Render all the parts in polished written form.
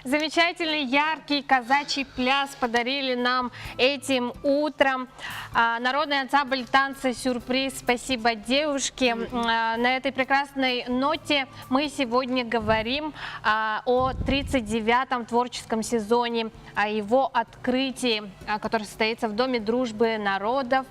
Замечательный, яркий казачий пляс подарили нам этим утром. Народный ансамбль танца «Сюрприз». Спасибо, девушки. На этой прекрасной ноте мы сегодня говорим о 39-м творческом сезоне, о его открытии, который состоится в Доме дружбы народов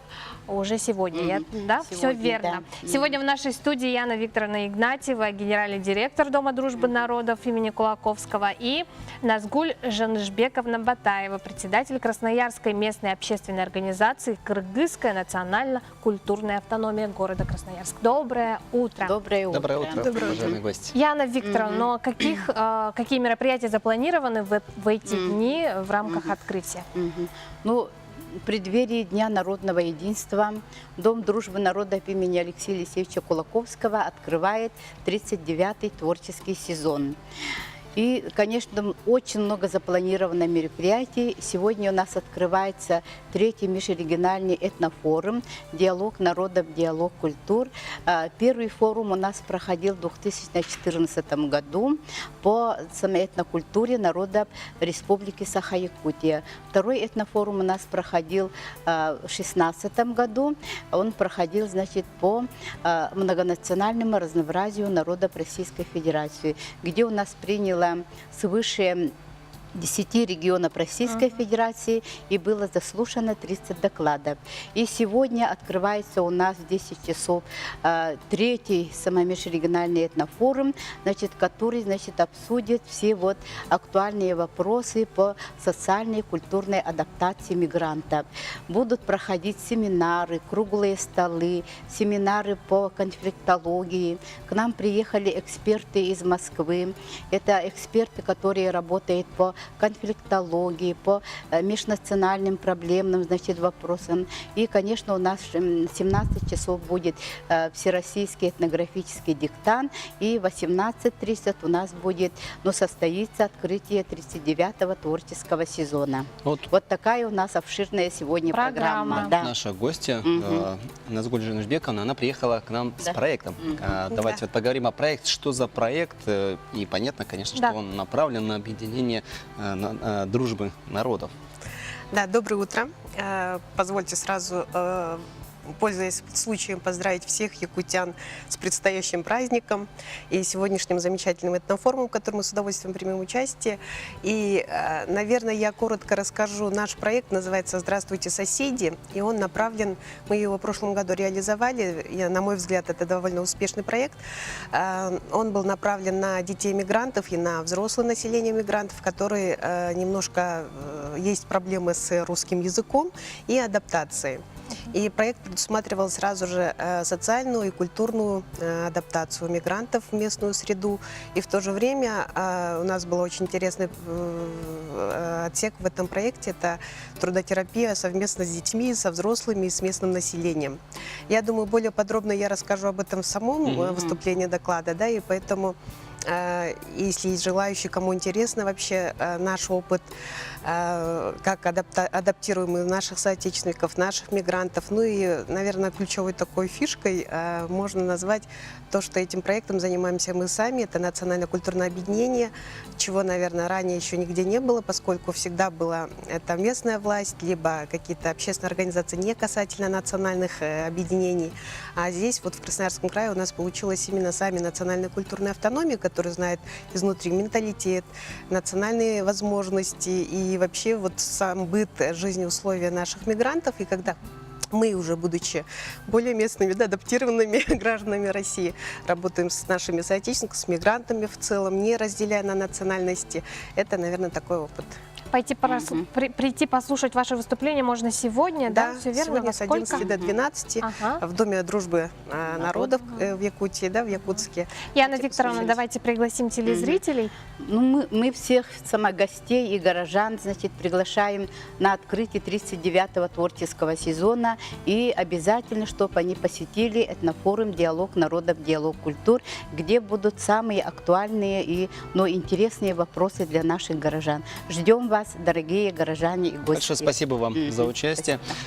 уже сегодня. Да, сегодня, все верно. Да. Сегодня в нашей студии Яна Викторовна Игнатьева, генеральный директор Дома дружбы народов имени Кулаковского, и Назгуль Жанышбековна Батаева, председатель Красноярской местной общественной организации «Кыргызская национально-культурная автономия города Красноярск». Доброе утро. Доброе утро. Доброе утро, уважаемые гости. Яна Викторовна, но какие мероприятия запланированы в эти дни в рамках открытия? Ну, в преддверии Дня народного единства Дом дружбы народов имени Алексея Алексеевича Кулаковского открывает 39-й творческий сезон. И, конечно, очень много запланировано мероприятий. Сегодня у нас открывается 3-й межрегиональный этнофорум «Диалог народов, диалог культур». Первый форум у нас проходил в 2014 году по этнокультуре народов Республики Саха-Якутия. Второй этнофорум у нас проходил в 2016 году. Он проходил, значит, по многонациональному разнообразию народов Российской Федерации, где у нас приняло свыше 10 регионов Российской Федерации и было заслушано 30 докладов. И сегодня открывается у нас в 10 часов 3-й межрегиональный этнофорум, значит, который, значит, обсудит все вот актуальные вопросы по социальной и культурной адаптации мигрантов. Будут проходить семинары, круглые столы, семинары по конфликтологии. К нам приехали эксперты из Москвы. Это эксперты, которые работают по конфликтологии, по межнациональным проблемным, значит, вопросам. И, конечно, у нас в 17 часов будет всероссийский этнографический диктант, и в 18:30 у нас будет, состоится открытие 39-го творческого сезона. Вот такая у нас обширная сегодня программа. Да. Наша гостья, Назгуль Жанышбековна, она приехала к нам с проектом. Давайте вот поговорим о проекте, что за проект, и понятно, конечно, что он направлен на объединение дружбы народов. Да, доброе утро. Позвольте сразу, пользуясь случаем, поздравить всех якутян с предстоящим праздником и сегодняшним замечательным этнофорумом, в котором мы с удовольствием примем участие. И, наверное, я коротко расскажу. Наш проект называется «Здравствуйте, соседи», и он направлен, мы его в прошлом году реализовали, на мой взгляд, это довольно успешный проект. Он был направлен на детей мигрантов и на взрослое население мигрантов, которые немножко есть проблемы с русским языком и адаптацией. И проект предусматривал сразу же социальную и культурную адаптацию мигрантов в местную среду. И в то же время у нас был очень интересный отсек в этом проекте. Это трудотерапия совместно с детьми, со взрослыми и с местным населением. Я думаю, более подробно я расскажу об этом в самом выступлении доклада, да, и поэтому если есть желающие, кому интересно вообще наш опыт, как адаптируем мы наших соотечественников, наших мигрантов. Ну и, наверное, ключевой такой фишкой можно назвать то, что этим проектом занимаемся мы сами. Это национально-культурное объединение, чего, наверное, ранее еще нигде не было, поскольку всегда была это местная власть, либо какие-то общественные организации не касательно национальных объединений. А здесь, вот в Красноярском крае, у нас получилось именно сами национальные культурные автономии, которые знают изнутри менталитет, национальные возможности и вообще вот сам быт, жизнеусловия наших мигрантов. И когда мы, уже будучи более местными, да, адаптированными гражданами России, работаем с нашими соотечественниками, с мигрантами в целом, не разделяя на национальности, это, наверное, такой опыт. Прийти послушать ваше выступление можно сегодня, да? Все верно? Сегодня с 11 до 12 в Доме дружбы народов в Якутии, да, в Якутске. Яна Викторовна, давайте пригласим телезрителей. Ну, мы всех гостей и горожан, значит, приглашаем на открытие 39-го творческого сезона. И обязательно, чтобы они посетили этнофорум «Диалог народов, диалог культур», где будут самые актуальные но интересные вопросы для наших горожан. Ждем вас, дорогие горожане и гости. Большое спасибо вам за участие. Спасибо.